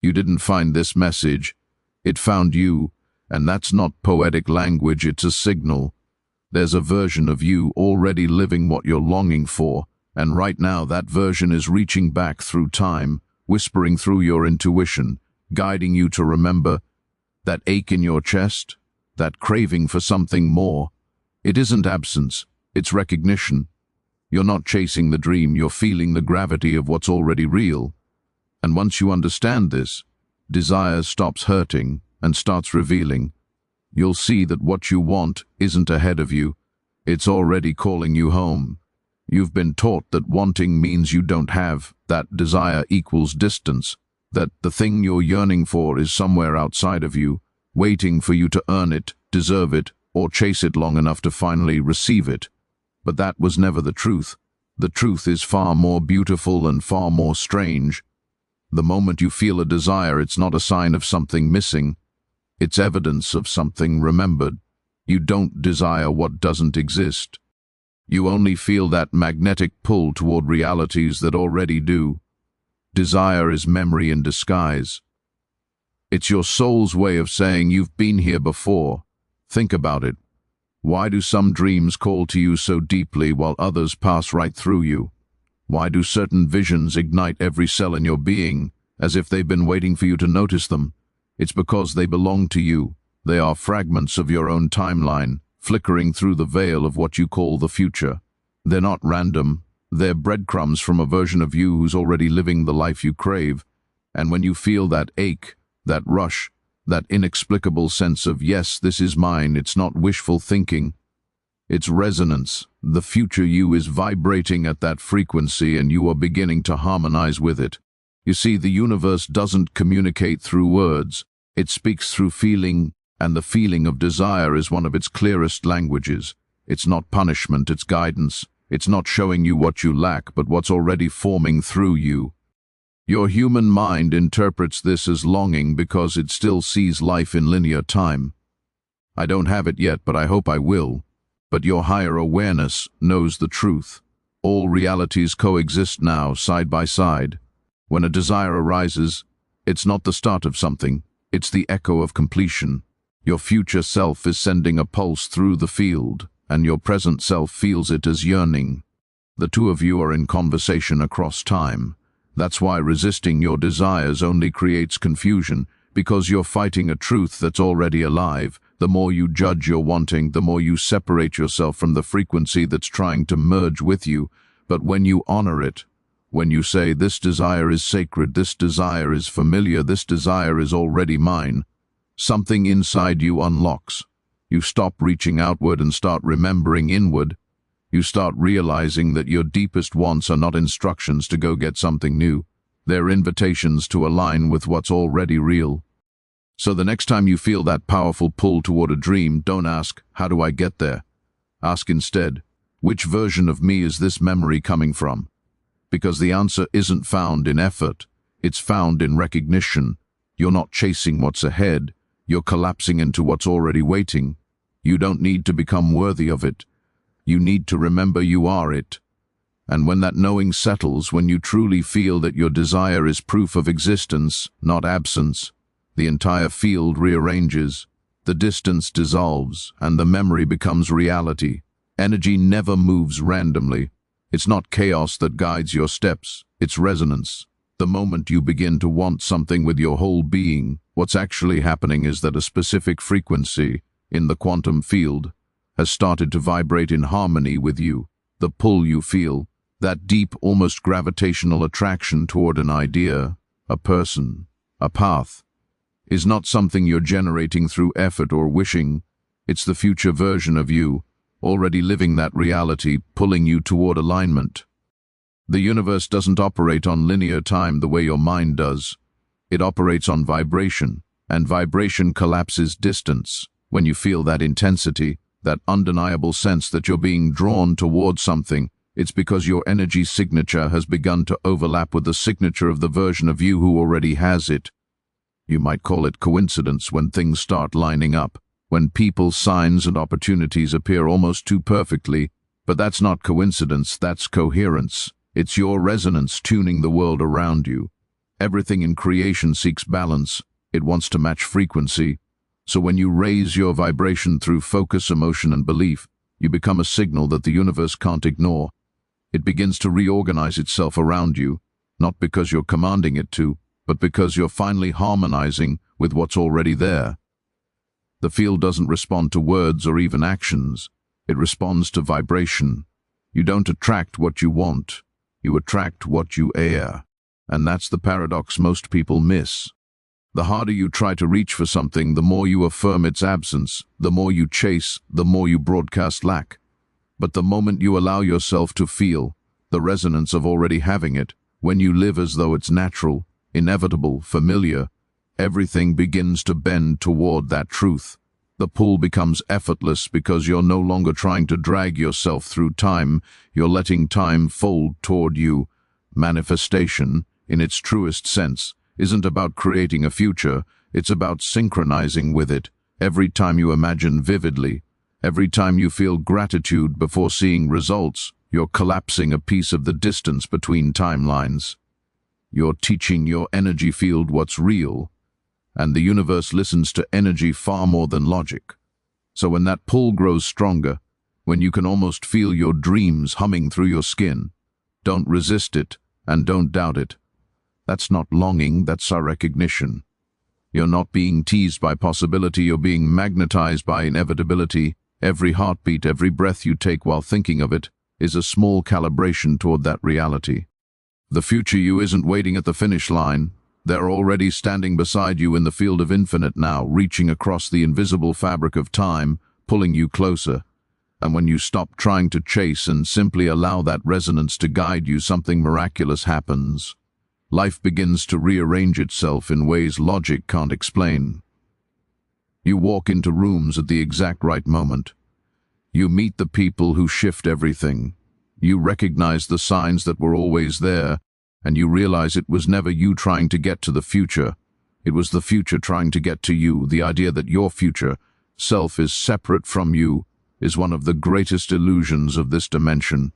You didn't find this message. It found you, and that's not poetic language, it's a signal. There's a version of you already living what you're longing for, and right now that version is reaching back through time, whispering through your intuition, guiding you to remember that ache in your chest, that craving for something more. It isn't absence, it's recognition. You're not chasing the dream, you're feeling the gravity of what's already real. And once you understand this, desire stops hurting and starts revealing. You'll see that what you want isn't ahead of you, it's already calling you home. You've been taught that wanting means you don't have, that desire equals distance, that the thing you're yearning for is somewhere outside of you, waiting for you to earn it, deserve it, or chase it long enough to finally receive it. But that was never the truth. The truth is far more beautiful and far more strange. The moment you feel a desire, it's not a sign of something missing. It's evidence of something remembered. You don't desire what doesn't exist. You only feel that magnetic pull toward realities that already do. Desire is memory in disguise. It's your soul's way of saying you've been here before. Think about it. Why do some dreams call to you so deeply while others pass right through you? Why do certain visions ignite every cell in your being, as if they've been waiting for you to notice them? It's because they belong to you. They are fragments of your own timeline, flickering through the veil of what you call the future. They're not random. They're breadcrumbs from a version of you who's already living the life you crave. And when you feel that ache, that rush, that inexplicable sense of, yes, this is mine, it's not wishful thinking. It's resonance. The future you is vibrating at that frequency and you are beginning to harmonize with it. You see, the universe doesn't communicate through words. It speaks through feeling, and the feeling of desire is one of its clearest languages. It's not punishment, it's guidance. It's not showing you what you lack, but what's already forming through you. Your human mind interprets this as longing because it still sees life in linear time. I don't have it yet, but I hope I will. But your higher awareness knows the truth. All realities coexist now, side by side. When a desire arises, it's not the start of something, it's the echo of completion. Your future self is sending a pulse through the field, and your present self feels it as yearning. The two of you are in conversation across time. That's why resisting your desires only creates confusion, because you're fighting a truth that's already alive. The more you judge your wanting, the more you separate yourself from the frequency that's trying to merge with you. But when you honor it, when you say, this desire is sacred, this desire is familiar, this desire is already mine, something inside you unlocks. You stop reaching outward and start remembering inward. You start realizing that your deepest wants are not instructions to go get something new. They're invitations to align with what's already real. So the next time you feel that powerful pull toward a dream, don't ask, how do I get there? Ask instead, which version of me is this memory coming from? Because the answer isn't found in effort, it's found in recognition. You're not chasing what's ahead, you're collapsing into what's already waiting. You don't need to become worthy of it. You need to remember you are it. And when that knowing settles, when you truly feel that your desire is proof of existence, not absence, the entire field rearranges, the distance dissolves, and the memory becomes reality. Energy never moves randomly. It's not chaos that guides your steps, it's resonance. The moment you begin to want something with your whole being, what's actually happening is that a specific frequency in the quantum field has started to vibrate in harmony with you. The pull you feel, that deep, almost gravitational attraction toward an idea, a person, a path, is not something you're generating through effort or wishing. It's the future version of you, already living that reality, pulling you toward alignment. The universe doesn't operate on linear time the way your mind does. It operates on vibration, and vibration collapses distance. When you feel that intensity, that undeniable sense that you're being drawn towards something, it's because your energy signature has begun to overlap with the signature of the version of you who already has it. You might call it coincidence when things start lining up, when people, signs, and opportunities appear almost too perfectly, but that's not coincidence, that's coherence. It's your resonance tuning the world around you. Everything in creation seeks balance. It wants to match frequency. So when you raise your vibration through focus, emotion, and belief, you become a signal that the universe can't ignore. It begins to reorganize itself around you, not because you're commanding it to, but because you're finally harmonizing with what's already there. The field doesn't respond to words or even actions. It responds to vibration. You don't attract what you want. You attract what you air. And that's the paradox most people miss. The harder you try to reach for something, the more you affirm its absence. The more you chase, the more you broadcast lack. But the moment you allow yourself to feel the resonance of already having it, when you live as though it's natural, inevitable, familiar, everything begins to bend toward that truth. The pull becomes effortless because you're no longer trying to drag yourself through time. You're letting time fold toward you. Manifestation, in its truest sense, isn't about creating a future. It's about synchronizing with it. Every time you imagine vividly, every time you feel gratitude before seeing results, you're collapsing a piece of the distance between timelines. You're teaching your energy field what's real, and the universe listens to energy far more than logic. So when that pull grows stronger, when you can almost feel your dreams humming through your skin, don't resist it and don't doubt it. That's not longing, that's our recognition. You're not being teased by possibility, you're being magnetized by inevitability. Every heartbeat, every breath you take while thinking of it, is a small calibration toward that reality. The future you isn't waiting at the finish line. They're already standing beside you in the field of infinite now, reaching across the invisible fabric of time, pulling you closer. And when you stop trying to chase and simply allow that resonance to guide you, something miraculous happens. Life begins to rearrange itself in ways logic can't explain. You walk into rooms at the exact right moment. You meet the people who shift everything. You recognize the signs that were always there, and you realize it was never you trying to get to the future. It was the future trying to get to you. The idea that your future self is separate from you is one of the greatest illusions of this dimension.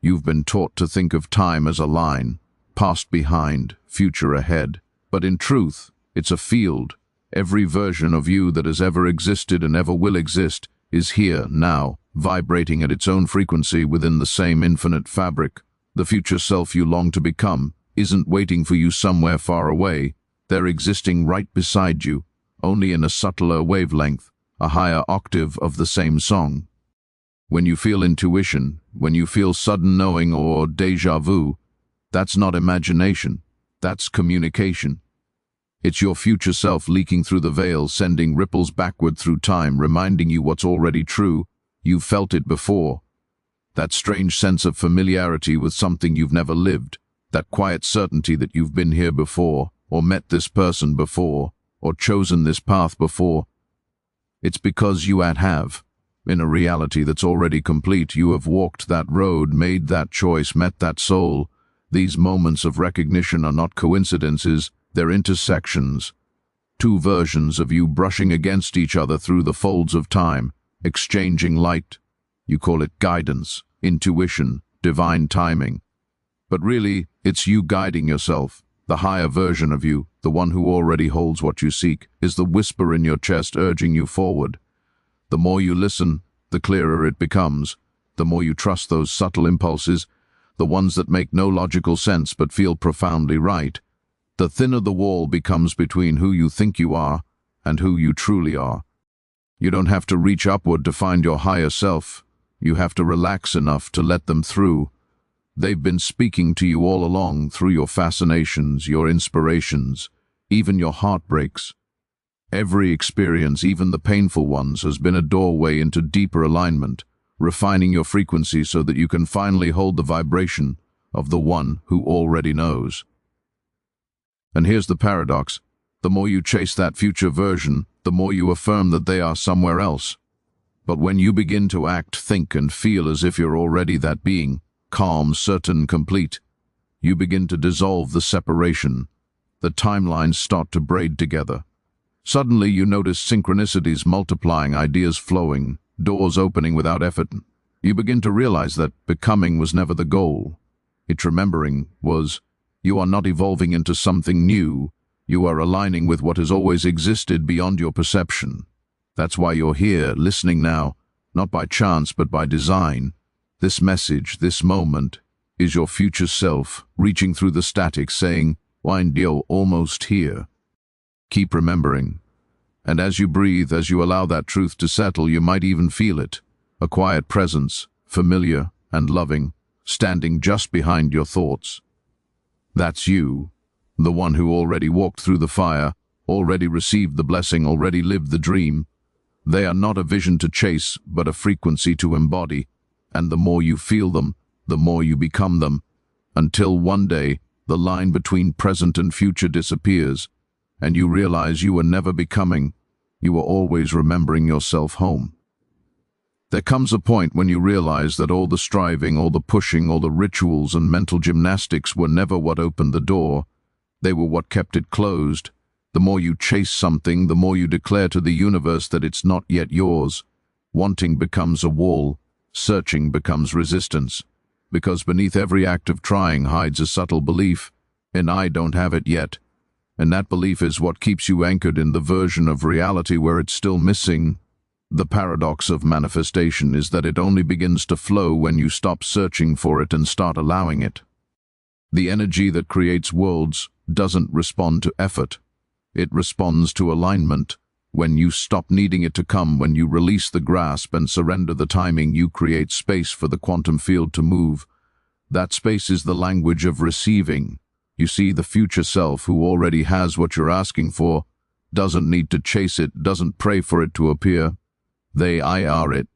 You've been taught to think of time as a line, past behind, future ahead. But in truth, it's a field. Every version of you that has ever existed and ever will exist is here, now, vibrating at its own frequency within the same infinite fabric. The future self you long to become isn't waiting for you somewhere far away. They're existing right beside you, only in a subtler wavelength, a higher octave of the same song. When you feel intuition, when you feel sudden knowing or déjà vu, that's not imagination, that's communication. It's your future self leaking through the veil, sending ripples backward through time, reminding you what's already true. You've felt it before. That strange sense of familiarity with something you've never lived, that quiet certainty that you've been here before, or met this person before, or chosen this path before. It's because you have. In a reality that's already complete, you have walked that road, made that choice, met that soul. These moments of recognition are not coincidences, they're intersections. Two versions of you brushing against each other through the folds of time, exchanging light. You call it guidance, intuition, divine timing. But really, it's you guiding yourself. The higher version of you, the one who already holds what you seek, is the whisper in your chest urging you forward. The more you listen, the clearer it becomes. The more you trust those subtle impulses, the ones that make no logical sense but feel profoundly right, the thinner the wall becomes between who you think you are and who you truly are. You don't have to reach upward to find your higher self. You have to relax enough to let them through. They've been speaking to you all along through your fascinations, your inspirations, even your heartbreaks. Every experience, even the painful ones, has been a doorway into deeper alignment, refining your frequency so that you can finally hold the vibration of the one who already knows. And here's the paradox. The more you chase that future version, the more you affirm that they are somewhere else. But when you begin to act, think, and feel as if you're already that being, calm, certain, complete, you begin to dissolve the separation. The timelines start to braid together. Suddenly you notice synchronicities multiplying, ideas flowing, doors opening without effort. You begin to realize that becoming was never the goal. It's remembering was. You are not evolving into something new. You are aligning with what has always existed beyond your perception. That's why you're here, listening now, not by chance but by design. This message, this moment, is your future self, reaching through the static, saying, "Wind, you're almost here." Keep remembering. And as you breathe, as you allow that truth to settle, you might even feel it. A quiet presence, familiar and loving, standing just behind your thoughts. That's you, the one who already walked through the fire, already received the blessing, already lived the dream. They are not a vision to chase, but a frequency to embody. And the more you feel them, the more you become them, until one day the line between present and future disappears, and you realize you were never becoming, you were always remembering yourself home. There comes a point when you realize that all the striving, all the pushing, all the rituals and mental gymnastics were never what opened the door. They were what kept it closed. The more you chase something, the more you declare to the universe that it's not yet yours. Wanting becomes a wall. Searching becomes resistance. Because beneath every act of trying hides a subtle belief, and I don't have it yet. And that belief is what keeps you anchored in the version of reality where it's still missing. The paradox of manifestation is that it only begins to flow when you stop searching for it and start allowing it. The energy that creates worlds doesn't respond to effort. It responds to alignment. When you stop needing it to come, when you release the grasp and surrender the timing, you create space for the quantum field to move. That space is the language of receiving. You see, the future self, who already has what you're asking for, doesn't need to chase it, doesn't pray for it to appear. They are it.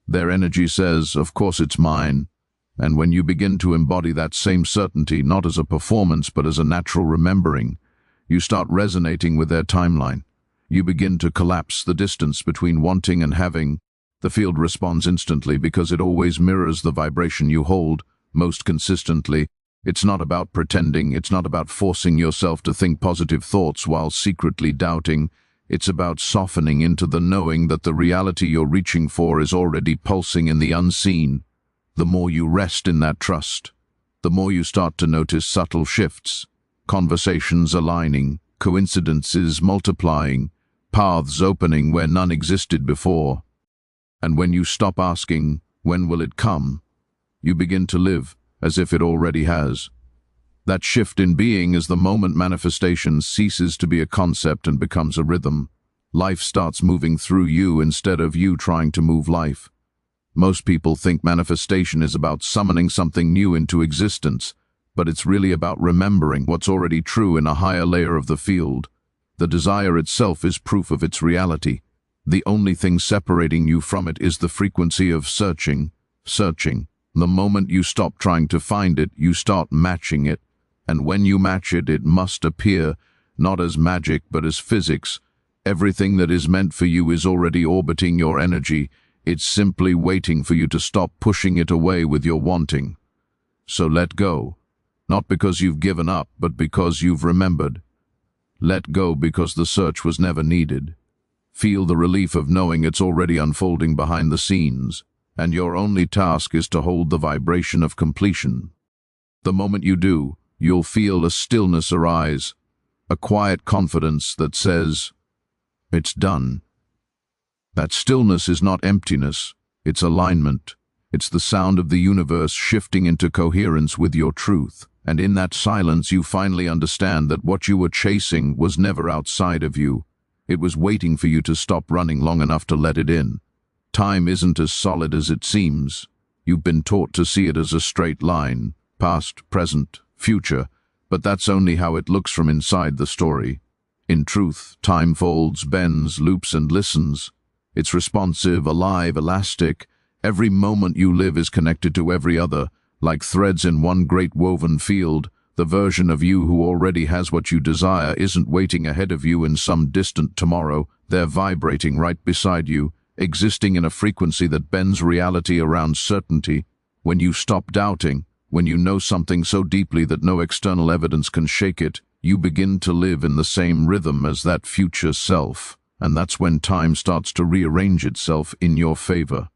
Their energy says, "Of course it's mine." And when you begin to embody that same certainty, not as a performance but as a natural remembering, you start resonating with their timeline. You begin to collapse the distance between wanting and having. The field responds instantly because it always mirrors the vibration you hold, most consistently. It's not about pretending, it's not about forcing yourself to think positive thoughts while secretly doubting. It's about softening into the knowing that the reality you're reaching for is already pulsing in the unseen. The more you rest in that trust, the more you start to notice subtle shifts, conversations aligning, coincidences multiplying, paths opening where none existed before. And when you stop asking, "When will it come?" you begin to live as if it already has. That shift in being is the moment manifestation ceases to be a concept and becomes a rhythm. Life starts moving through you instead of you trying to move life. Most people think manifestation is about summoning something new into existence, but it's really about remembering what's already true in a higher layer of the field. The desire itself is proof of its reality. The only thing separating you from it is the frequency of searching. The moment you stop trying to find it, you start matching it. And when you match it, it must appear, not as magic but as physics. Everything that is meant for you is already orbiting your energy. It's simply waiting for you to stop pushing it away with your wanting. So let go. Not because you've given up, but because you've remembered. Let go because the search was never needed. Feel the relief of knowing it's already unfolding behind the scenes, and your only task is to hold the vibration of completion. The moment you do, you'll feel a stillness arise, a quiet confidence that says, "It's done." That stillness is not emptiness, it's alignment. It's the sound of the universe shifting into coherence with your truth. And in that silence you finally understand that what you were chasing was never outside of you. It was waiting for you to stop running long enough to let it in. Time isn't as solid as it seems. You've been taught to see it as a straight line, past, present, future, but that's only how it looks from inside the story. In truth, time folds, bends, loops, and listens. It's responsive, alive, elastic. Every moment you live is connected to every other. Like threads in one great woven field, the version of you who already has what you desire isn't waiting ahead of you in some distant tomorrow. They're vibrating right beside you, existing in a frequency that bends reality around certainty. When you stop doubting, when you know something so deeply that no external evidence can shake it, you begin to live in the same rhythm as that future self. And that's when time starts to rearrange itself in your favor.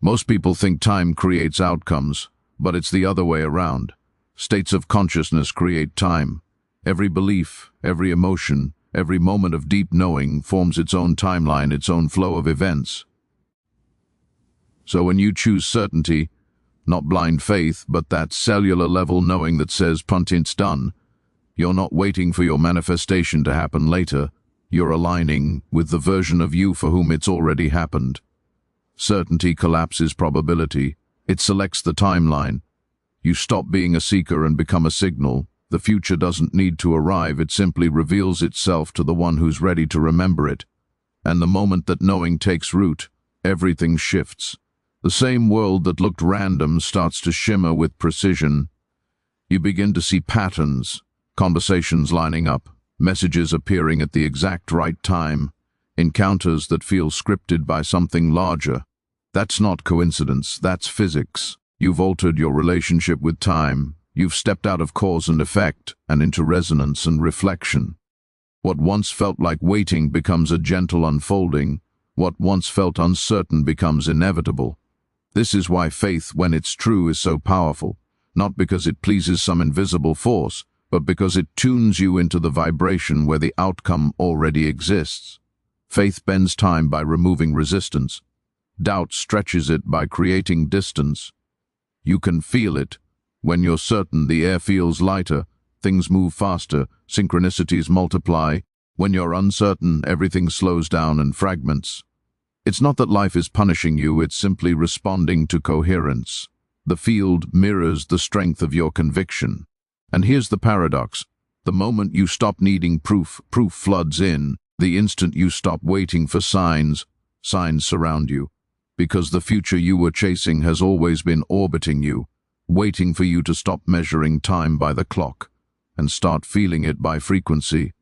Most people think time creates outcomes, but it's the other way around. States of consciousness create time. Every belief, every emotion, every moment of deep knowing forms its own timeline, its own flow of events. So when you choose certainty, not blind faith, but that cellular level knowing that says, "Punt, it's done," you're not waiting for your manifestation to happen later. You're aligning with the version of you for whom it's already happened. Certainty collapses probability. It selects the timeline. You stop being a seeker and become a signal. The future doesn't need to arrive, it simply reveals itself to the one who's ready to remember it. And the moment that knowing takes root, everything shifts. The same world that looked random starts to shimmer with precision. You begin to see patterns, conversations lining up, messages appearing at the exact right time, encounters that feel scripted by something larger. That's not coincidence, that's physics. You've altered your relationship with time. You've stepped out of cause and effect and into resonance and reflection. What once felt like waiting becomes a gentle unfolding. What once felt uncertain becomes inevitable. This is why faith, when it's true, is so powerful. Not because it pleases some invisible force, but because it tunes you into the vibration where the outcome already exists. Faith bends time by removing resistance. Doubt stretches it by creating distance. You can feel it. When you're certain, the air feels lighter, things move faster, synchronicities multiply. When you're uncertain, everything slows down and fragments. It's not that life is punishing you, it's simply responding to coherence. The field mirrors the strength of your conviction. And here's the paradox. The moment you stop needing proof, proof floods in. The instant you stop waiting for signs, signs surround you. Because the future you were chasing has always been orbiting you, waiting for you to stop measuring time by the clock and start feeling it by frequency.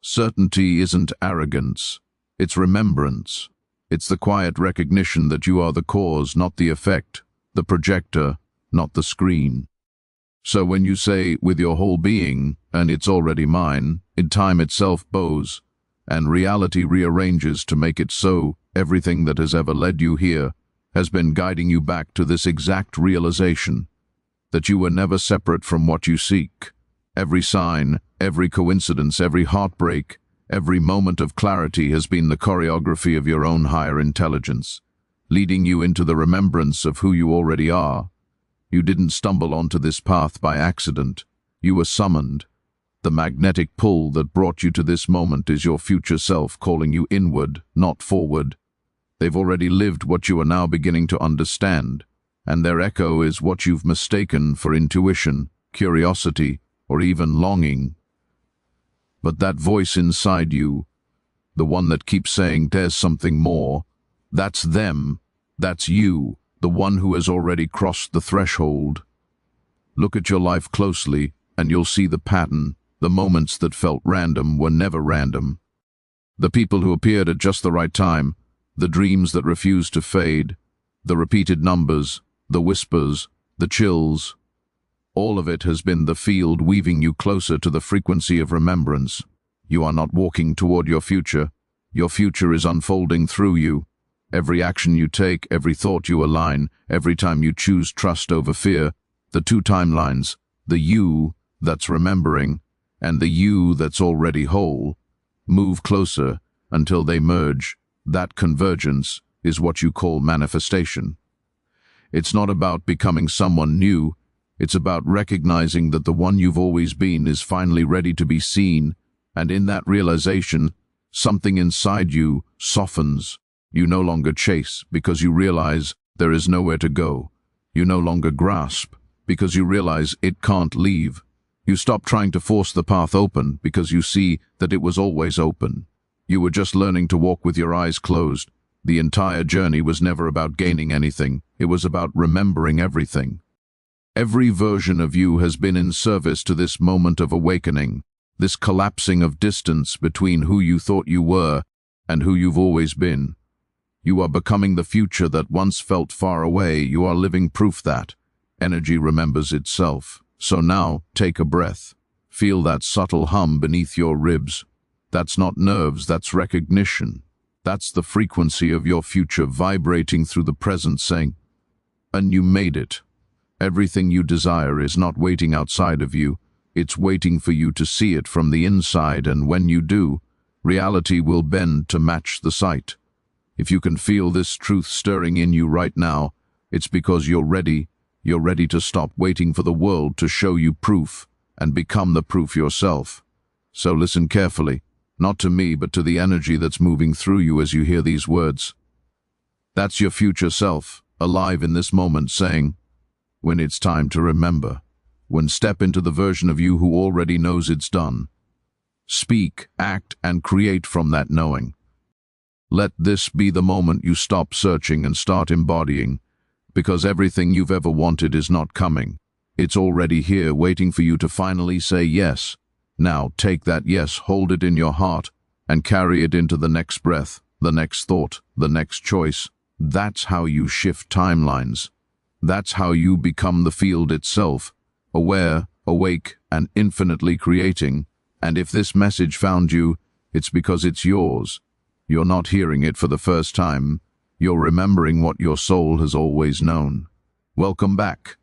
Certainty isn't arrogance, it's remembrance. It's the quiet recognition that you are the cause, not the effect, the projector, not the screen. So when you say, "with your whole being," and "it's already mine," time itself bows, and reality rearranges to make it so. Everything that has ever led you here has been guiding you back to this exact realization, that you were never separate from what you seek. Every sign, every coincidence, every heartbreak, every moment of clarity has been the choreography of your own higher intelligence, leading you into the remembrance of who you already are. You didn't stumble onto this path by accident. You were summoned. The magnetic pull that brought you to this moment is your future self calling you inward, not forward. They've already lived what you are now beginning to understand, and their echo is what you've mistaken for intuition, curiosity, or even longing. But that voice inside you, the one that keeps saying there's something more, that's them, that's you, the one who has already crossed the threshold. Look at your life closely, and you'll see the pattern. The moments that felt random were never random. The people who appeared at just the right time, the dreams that refused to fade, the repeated numbers, the whispers, the chills, all of it has been the field weaving you closer to the frequency of remembrance. You are not walking toward your future is unfolding through you. Every action you take, every thought you align, every time you choose trust over fear, the two timelines, the you that's remembering and the you that's already whole, move closer until they merge. That convergence is what you call manifestation. It's not about becoming someone new, it's about recognizing that the one you've always been is finally ready to be seen, and in that realization, something inside you softens. You no longer chase because you realize there is nowhere to go. You no longer grasp because you realize it can't leave. You stop trying to force the path open because you see that it was always open. You were just learning to walk with your eyes closed. The entire journey was never about gaining anything. It was about remembering everything. Every version of you has been in service to this moment of awakening, this collapsing of distance between who you thought you were and who you've always been. You are becoming the future that once felt far away. You are living proof that energy remembers itself. So now, take a breath. Feel that subtle hum beneath your ribs. That's not nerves, that's recognition. That's the frequency of your future vibrating through the present saying, "And you made it. Everything you desire is not waiting outside of you. It's waiting for you to see it from the inside, and when you do, reality will bend to match the sight. If you can feel this truth stirring in you right now, it's because you're ready. You're ready to stop waiting for the world to show you proof and become the proof yourself. So listen carefully, not to me, but to the energy that's moving through you as you hear these words. That's your future self, alive in this moment, saying, when it's time to remember, when step into the version of you who already knows it's done. Speak, act, and create from that knowing. Let this be the moment you stop searching and start embodying, because everything you've ever wanted is not coming. It's already here, waiting for you to finally say yes. Now take that yes, hold it in your heart, and carry it into the next breath, the next thought, the next choice. That's how you shift timelines. That's how you become the field itself, aware, awake, and infinitely creating. And if this message found you, it's because it's yours. You're not hearing it for the first time. You're remembering what your soul has always known. Welcome back.